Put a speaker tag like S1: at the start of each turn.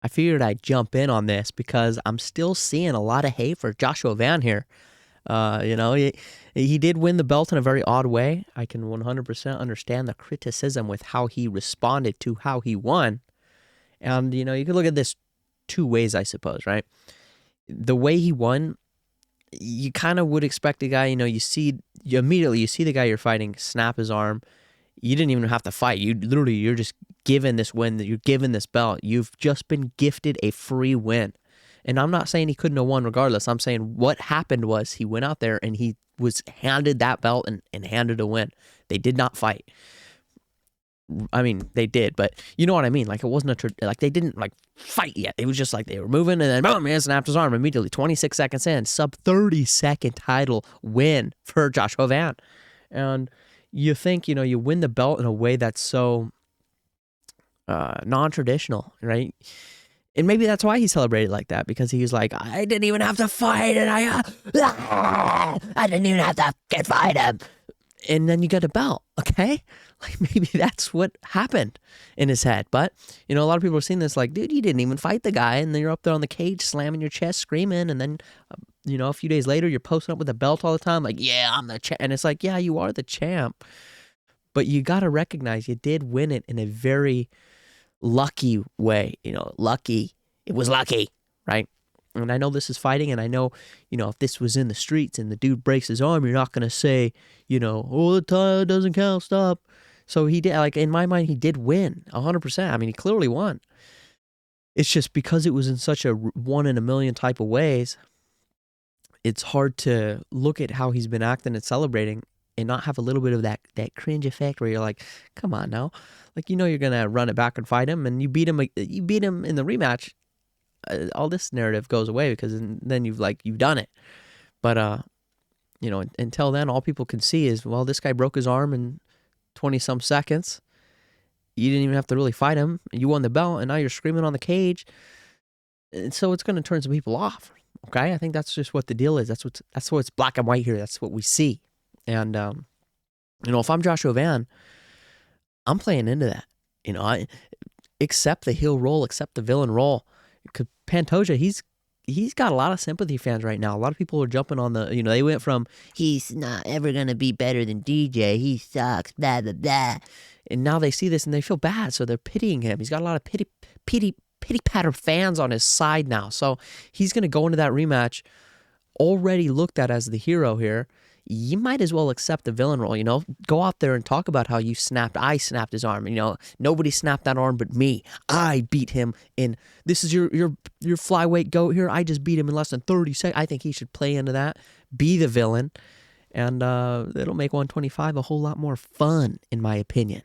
S1: I figured I'd jump in on this because I'm still seeing a lot of hate for Joshua Van here. He did win the belt in a very odd way. I can 100% understand the criticism with how he responded to how he won. And, you could look at this two ways, I suppose, right? The way he won, you kind of would expect a guy, you immediately see the guy you're fighting snap his arm. You didn't even have to fight. You're just given this win, that you're given this belt. You've just been gifted a free win. And I'm not saying he couldn't have won regardless. I'm saying what happened was he went out there and he was handed that belt and handed a win. They did not fight. I mean, they did, but you know what I mean? Like, it wasn't like they didn't like fight yet. It was just like they were moving and then boom, man snapped his arm immediately. 26 seconds in, sub 30-second title win for Joshua Van. And you think, you win the belt in a way that's so non-traditional, right? And maybe that's why he celebrated like that, because he was like, I didn't even have to fight, and I didn't even have to fight him. And then you get a belt, okay? Like, maybe that's what happened in his head. But, a lot of people are seeing this like, dude, you didn't even fight the guy, and then you're up there on the cage slamming your chest, screaming, and then, a few days later, you're posting up with a belt all the time, like, yeah, I'm the champ. And it's like, yeah, you are the champ. But you got to recognize you did win it in a very lucky way, lucky. It was lucky, right? And I know this is fighting, and I know, if this was in the streets and the dude breaks his arm, you're not going to say, oh, the tie doesn't count, stop. So he did, like, in my mind, he did win 100%. I mean, he clearly won. It's just because it was in such a one in a million type of ways, it's hard to look at how he's been acting and celebrating and not have a little bit of that cringe effect where you're like, come on now. Like, you're going to run it back and fight him, and you beat him in the rematch. All this narrative goes away because then you've done it. But, until then, all people can see is, well, this guy broke his arm in 20-some seconds. You didn't even have to really fight him. You won the belt, and now you're screaming on the cage. And so it's going to turn some people off, okay? I think that's just what the deal is. That's what's black and white here. That's what we see. And, if I'm Joshua Van, I'm playing into that. I accept the heel role, accept the villain role. Because Pantoja, he's got a lot of sympathy fans right now. A lot of people are jumping on the, they went from, he's not ever going to be better than DJ, he sucks, blah, blah, blah. And now they see this and they feel bad, so they're pitying him. He's got a lot of pity patter fans on his side now. So he's going to go into that rematch already looked at as the hero here. You might as well accept the villain role, Go out there and talk about how I snapped his arm. Nobody snapped that arm but me. I beat him in, this is your flyweight goat here. I just beat him in less than 30 seconds. I think he should play into that, be the villain, and it'll make 125 a whole lot more fun, in my opinion.